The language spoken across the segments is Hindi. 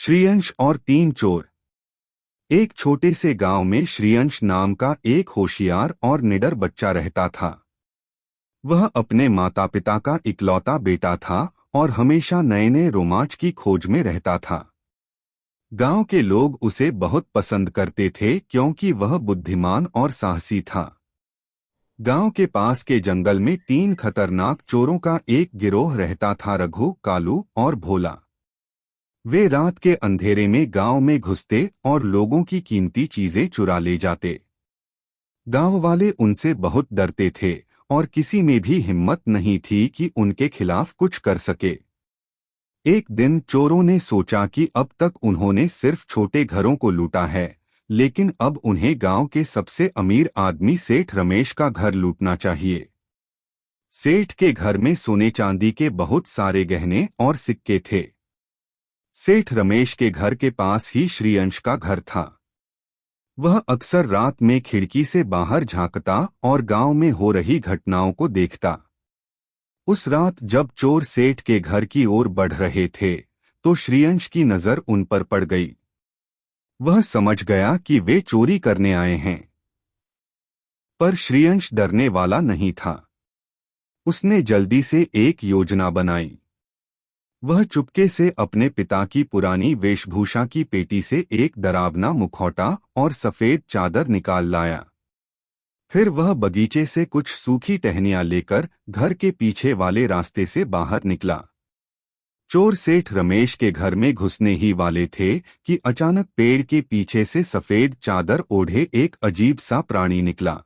श्रीयंश और तीन चोर। एक छोटे से गांव में श्रीयंश नाम का एक होशियार और निडर बच्चा रहता था। वह अपने माता पिता का इकलौता बेटा था और हमेशा नए नए रोमांच की खोज में रहता था। गांव के लोग उसे बहुत पसंद करते थे क्योंकि वह बुद्धिमान और साहसी था। गांव के पास के जंगल में तीन खतरनाक चोरों का एक गिरोह रहता था, रघु, कालू और भोला। वे रात के अंधेरे में गांव में घुसते और लोगों की कीमती चीजें चुरा ले जाते। गांव वाले उनसे बहुत डरते थे और किसी में भी हिम्मत नहीं थी कि उनके खिलाफ कुछ कर सके। एक दिन चोरों ने सोचा कि अब तक उन्होंने सिर्फ छोटे घरों को लूटा है, लेकिन अब उन्हें गांव के सबसे अमीर आदमी सेठ रमेश का घर लूटना चाहिए। सेठ के घर में सोने चांदी के बहुत सारे गहने और सिक्के थे। सेठ रमेश के घर के पास ही श्रीयंश का घर था। वह अक्सर रात में खिड़की से बाहर झांकता और गांव में हो रही घटनाओं को देखता। उस रात जब चोर सेठ के घर की ओर बढ़ रहे थे तो श्रीयंश की नजर उन पर पड़ गई। वह समझ गया कि वे चोरी करने आए हैं, पर श्रीयंश डरने वाला नहीं था। उसने जल्दी से एक योजना बनाई। वह चुपके से अपने पिता की पुरानी वेशभूषा की पेटी से एक डरावना मुखौटा और सफेद चादर निकाल लाया। फिर वह बगीचे से कुछ सूखी टहनियां लेकर घर के पीछे वाले रास्ते से बाहर निकला। चोर सेठ रमेश के घर में घुसने ही वाले थे कि अचानक पेड़ के पीछे से सफेद चादर ओढ़े एक अजीब सा प्राणी निकला।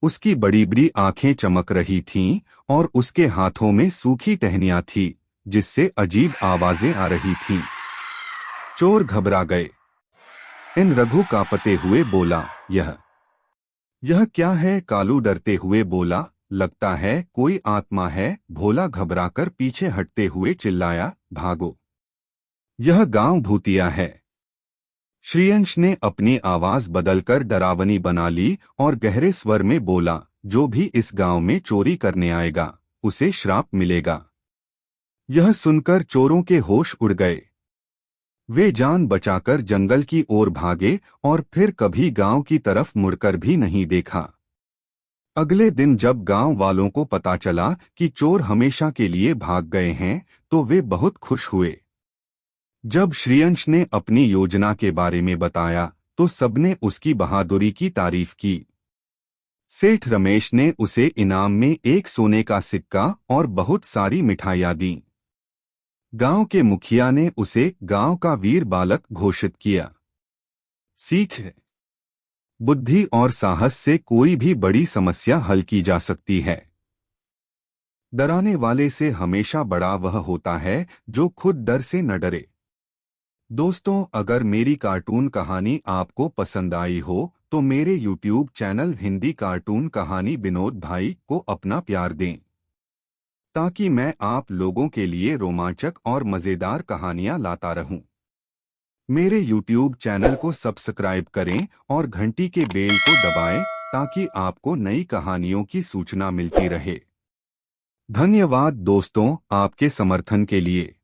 उसकी बड़ी बड़ी आंखें चमक रही थीं और उसके हाथों में सूखी टहनियां थी जिससे अजीब आवाजें आ रही थीं। चोर घबरा गए। इन रघु कांपते हुए बोला, यह क्या है? कालू डरते हुए बोला, लगता है कोई आत्मा है। भोला घबराकर पीछे हटते हुए चिल्लाया, भागो, यह गांव भूतिया है। श्रीयंश ने अपनी आवाज बदलकर डरावनी बना ली और गहरे स्वर में बोला, जो भी इस गांव में चोरी करने आएगा उसे श्राप मिलेगा। यह सुनकर चोरों के होश उड़ गए। वे जान बचाकर जंगल की ओर भागे और फिर कभी गांव की तरफ मुड़कर भी नहीं देखा। अगले दिन जब गांव वालों को पता चला कि चोर हमेशा के लिए भाग गए हैं तो वे बहुत खुश हुए। जब श्रीयंश ने अपनी योजना के बारे में बताया तो सबने उसकी बहादुरी की तारीफ की। सेठ रमेश ने उसे इनाम में एक सोने का सिक्का और बहुत सारी मिठाइयां दी। गांव के मुखिया ने उसे गांव का वीर बालक घोषित किया। सीख है, बुद्धि और साहस से कोई भी बड़ी समस्या हल की जा सकती है। डराने वाले से हमेशा बड़ा वह होता है जो खुद डर से न डरे। दोस्तों, अगर मेरी कार्टून कहानी आपको पसंद आई हो तो मेरे YouTube चैनल हिंदी कार्टून कहानी विनोद भाई को अपना प्यार दें, ताकि मैं आप लोगों के लिए रोमांचक और मज़ेदार कहानियां लाता रहूं। मेरे YouTube चैनल को सब्सक्राइब करें और घंटी के बेल को दबाएं ताकि आपको नई कहानियों की सूचना मिलती रहे। धन्यवाद दोस्तों, आपके समर्थन के लिए।